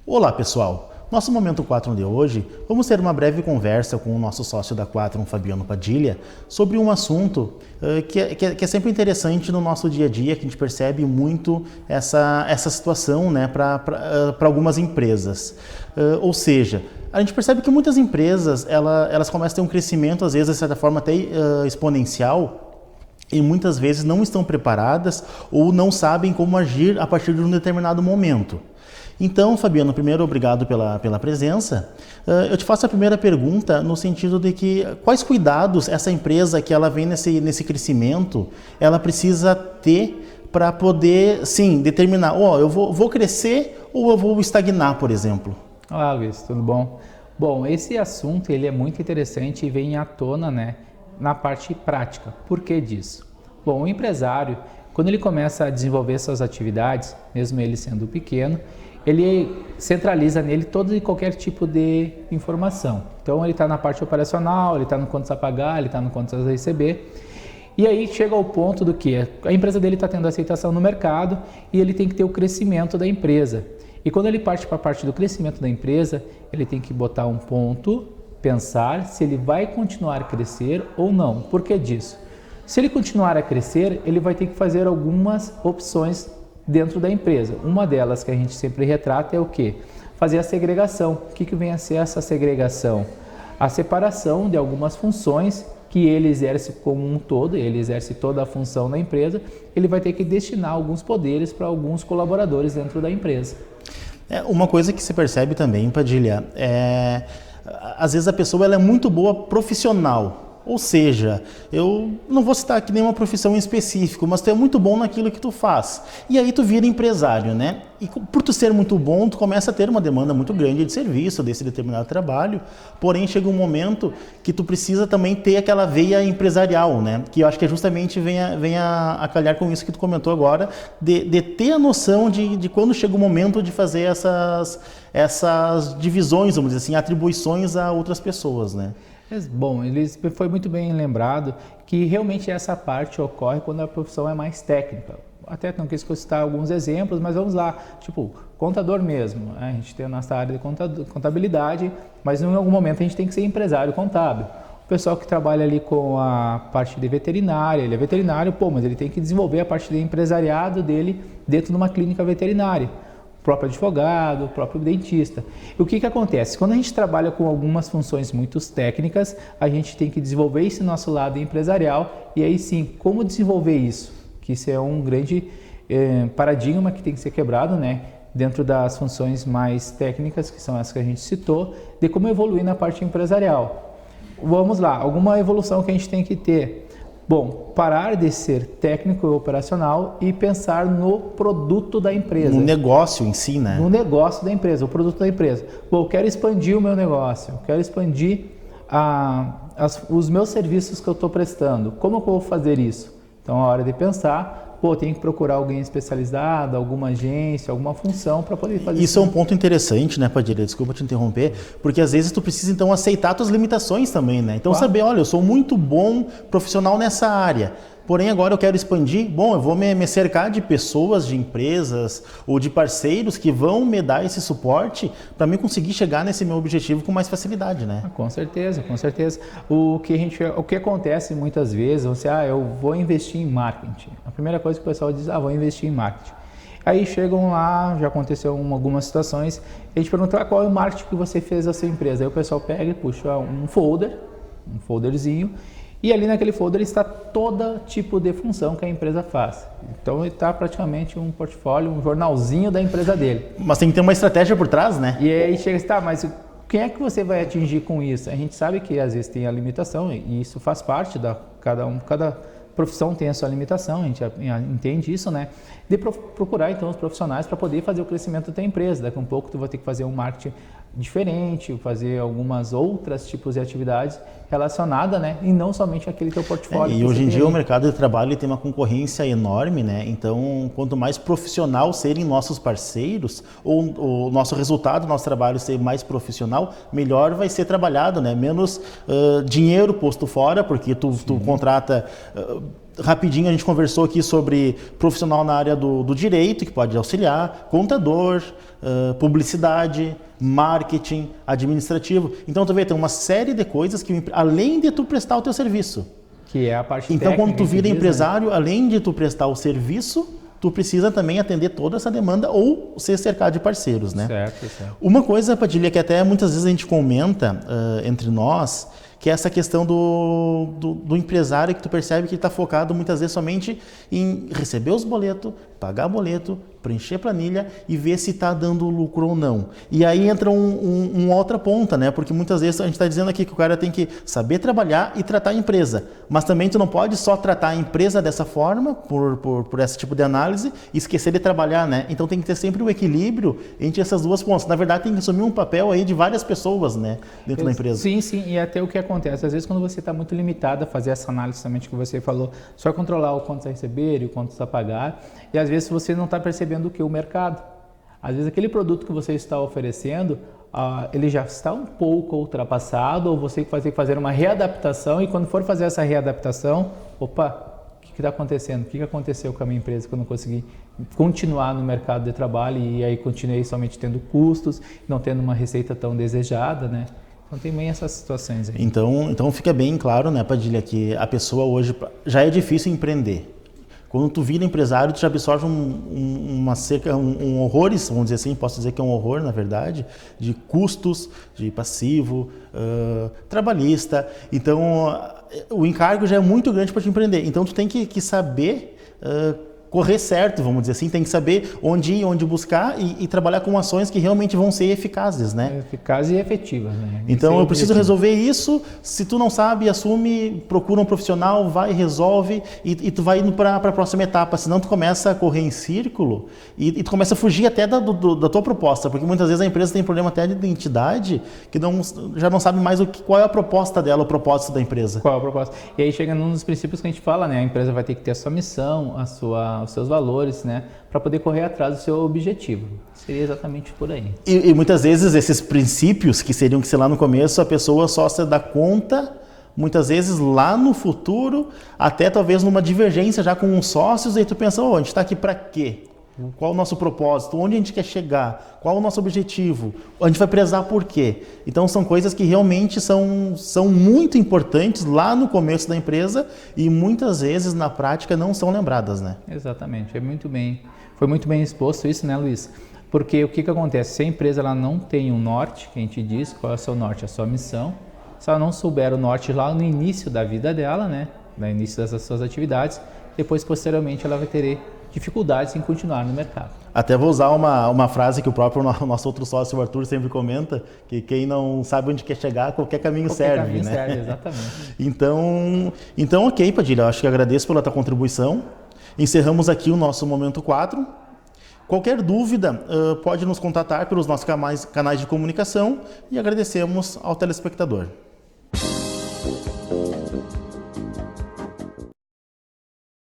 Olá pessoal, nosso Momento Quatrum de hoje, vamos ter uma breve conversa com o nosso sócio da Quatrum, Fabiano Padilha, sobre um assunto que é sempre interessante no nosso dia a dia, que a gente percebe muito essa situação, né, para algumas empresas. Ou seja, a gente percebe que muitas empresas elas começam a ter um crescimento, às vezes de certa forma até exponencial, e muitas vezes não estão preparadas ou não sabem como agir a partir de um determinado momento. Então, Fabiano, primeiro, obrigado pela presença. Eu te faço a primeira pergunta no sentido de que quais cuidados essa empresa que ela vem nesse crescimento, ela precisa ter para poder, sim, determinar, eu vou crescer ou eu vou estagnar, por exemplo? Olá, Luiz, tudo bom? Bom, esse assunto ele é muito interessante e vem à tona, né, na parte prática. Por que disso? Bom, o empresário, quando ele começa a desenvolver suas atividades, mesmo ele sendo pequeno, ele centraliza nele todo e qualquer tipo de informação. Então ele está na parte operacional, ele está no contas a pagar, ele está no contas a receber. E aí chega ao ponto do que a empresa dele está tendo aceitação no mercado e ele tem que ter o crescimento da empresa. E quando ele parte para a parte do crescimento da empresa, ele tem que botar um ponto, pensar se ele vai continuar a crescer ou não. Por que disso? Se ele continuar a crescer, ele vai ter que fazer algumas opções dentro da empresa. Uma delas que a gente sempre retrata é o quê? Fazer a segregação. O que vem a ser essa segregação? A separação de algumas funções que ele exerce como um todo, ele exerce toda a função da empresa, ele vai ter que destinar alguns poderes para alguns colaboradores dentro da empresa. Uma coisa que se percebe também, Padilha, às vezes a pessoa ela é muito boa profissional. Ou seja, eu não vou citar aqui nenhuma profissão em específico, mas tu é muito bom naquilo que tu faz. E aí tu vira empresário, né? E por tu ser muito bom, tu começa a ter uma demanda muito grande de serviço desse determinado trabalho. Porém, chega um momento que tu precisa também ter aquela veia empresarial, né? Que eu acho que justamente vem a calhar com isso que tu comentou agora, de ter a noção de quando chega o momento de fazer essas divisões, vamos dizer assim, atribuições a outras pessoas, né? Bom, foi muito bem lembrado que realmente essa parte ocorre quando a profissão é mais técnica. Até não quis citar alguns exemplos, mas vamos lá, tipo, contador mesmo. A gente tem a nossa área de contabilidade, mas em algum momento a gente tem que ser empresário contábil. O pessoal que trabalha ali com a parte de veterinária, ele é veterinário, mas ele tem que desenvolver a parte de empresariado dele dentro de uma clínica veterinária. O próprio advogado, o próprio dentista. E o que acontece? Quando a gente trabalha com algumas funções muito técnicas, a gente tem que desenvolver esse nosso lado empresarial e aí sim, como desenvolver isso? Que isso é um grande paradigma que tem que ser quebrado, né? Dentro das funções mais técnicas, que são as que a gente citou, de como evoluir na parte empresarial. Vamos lá, alguma evolução que a gente tem que ter. Bom, parar de ser técnico e operacional e pensar no produto da empresa. No negócio em si, né? No negócio da empresa, o produto da empresa. Bom, eu quero expandir o meu negócio, eu quero expandir os meus serviços que eu estou prestando. Como que eu vou fazer isso? Então, é hora de pensar, tem que procurar alguém especializado, alguma agência, alguma função para poder fazer isso. Isso é um ponto interessante, né, Padilha? Desculpa te interromper, porque às vezes tu precisa então aceitar tuas limitações também, né? Então saber, olha, eu sou muito bom profissional nessa área, porém agora eu quero expandir, eu vou me cercar de pessoas, de empresas ou de parceiros que vão me dar esse suporte para mim conseguir chegar nesse meu objetivo com mais facilidade, né? Com certeza, com certeza. O que acontece muitas vezes, eu vou investir em marketing. A primeira coisa que o pessoal diz, vou investir em marketing. Aí chegam lá, já aconteceu algumas situações, a gente pergunta qual é o marketing que você fez da sua empresa. Aí o pessoal pega e puxa um folderzinho, e ali naquele folder está todo tipo de função que a empresa faz. Então ele está praticamente um portfólio, um jornalzinho da empresa dele. Mas tem que ter uma estratégia por trás, né? E aí chega assim, mas quem é que você vai atingir com isso? A gente sabe que às vezes tem a limitação e isso faz parte da cada profissão tem a sua limitação, a gente entende isso, né? De procurar então os profissionais para poder fazer o crescimento da empresa. Daqui a um pouco tu vai ter que fazer um marketing diferente, fazer algumas outras tipos de atividades relacionadas, né? E não somente aquele teu portfólio. E hoje em dia o mercado de trabalho tem uma concorrência enorme, né? Então, quanto mais profissional serem nossos parceiros, ou o nosso resultado, nosso trabalho ser mais profissional, melhor vai ser trabalhado, né? Menos dinheiro posto fora, porque tu contrata Rapidinho a gente conversou aqui sobre profissional na área do direito, que pode auxiliar, contador, publicidade, marketing, administrativo. Então tu vê, tem uma série de coisas que, além de tu prestar o teu serviço. Que é a parte Então técnica, quando tu vira diz, empresário, além de tu prestar o serviço, tu precisa também atender toda essa demanda ou ser cercado de parceiros, né? Certo. Uma coisa, Padilha, que até muitas vezes a gente comenta entre nós, que é essa questão do empresário, que tu percebe que ele está focado muitas vezes somente em receber os boletos, pagar boleto, preencher planilha e ver se está dando lucro ou não. E aí entra uma outra ponta, né? Porque muitas vezes a gente está dizendo aqui que o cara tem que saber trabalhar e tratar a empresa. Mas também tu não pode só tratar a empresa dessa forma, por esse tipo de análise, e esquecer de trabalhar, né? Então tem que ter sempre o equilíbrio entre essas duas pontas. Na verdade, tem que assumir um papel aí de várias pessoas, né? Dentro da empresa. Sim, e até o que acontece. Às vezes quando você está muito limitado a fazer essa análise somente que você falou, só controlar o quanto a receber e o quanto a pagar, e às vezes você não está percebendo o que o mercado. Às vezes aquele produto que você está oferecendo, ele já está um pouco ultrapassado, ou você vai ter que fazer uma readaptação, e quando for fazer essa readaptação, opa, o que está acontecendo? O que aconteceu com a minha empresa que eu não consegui continuar no mercado de trabalho e aí continuei somente tendo custos, não tendo uma receita tão desejada, né? Então tem bem essas situações aí. Então fica bem claro, né, Padilha, que a pessoa hoje já é difícil empreender. Quando tu vira empresário, tu já absorve um horrores, vamos dizer assim, posso dizer que é um horror, na verdade, de custos, de passivo, trabalhista. Então, o encargo já é muito grande para te empreender. Então, tu tem que saber correr certo, vamos dizer assim, tem que saber onde ir, onde buscar e trabalhar com ações que realmente vão ser eficazes, né? Eficazes e efetivas, né? Então eu preciso resolver isso, se tu não sabe, assume, procura um profissional, vai, resolve e tu vai indo para a próxima etapa, senão tu começa a correr em círculo e tu começa a fugir até da tua proposta, porque muitas vezes a empresa tem problema até de identidade, que já não sabe mais qual é a proposta dela, o propósito da empresa. Qual é a proposta? E aí chega num dos princípios que a gente fala, né? A empresa vai ter que ter a sua missão, os seus valores, né, para poder correr atrás do seu objetivo. Seria exatamente por aí. E muitas vezes esses princípios que seriam que ser lá no começo, a pessoa só se dá conta, muitas vezes lá no futuro, até talvez numa divergência já com os sócios, e aí tu pensa, a gente está aqui para quê? Qual o nosso propósito? Onde a gente quer chegar? Qual o nosso objetivo? A gente vai prezar por quê? Então são coisas que realmente são muito importantes lá no começo da empresa e muitas vezes na prática não são lembradas, né? Exatamente, foi muito bem exposto isso, né, Luiz? Porque o que acontece? Se a empresa ela não tem um norte, que a gente diz, qual é o seu norte, a sua missão, se ela não souber o norte lá no início da vida dela, né, no início das suas atividades, depois posteriormente ela vai ter dificuldades em continuar no mercado. Até vou usar uma frase que o próprio nosso outro sócio, o Arthur, sempre comenta, que quem não sabe onde quer chegar, qualquer caminho serve, né? Serve, exatamente. Então, ok, Padilha, eu acho que agradeço pela tua contribuição. Encerramos aqui o nosso Momento 4. Qualquer dúvida, pode nos contatar pelos nossos canais de comunicação e agradecemos ao telespectador.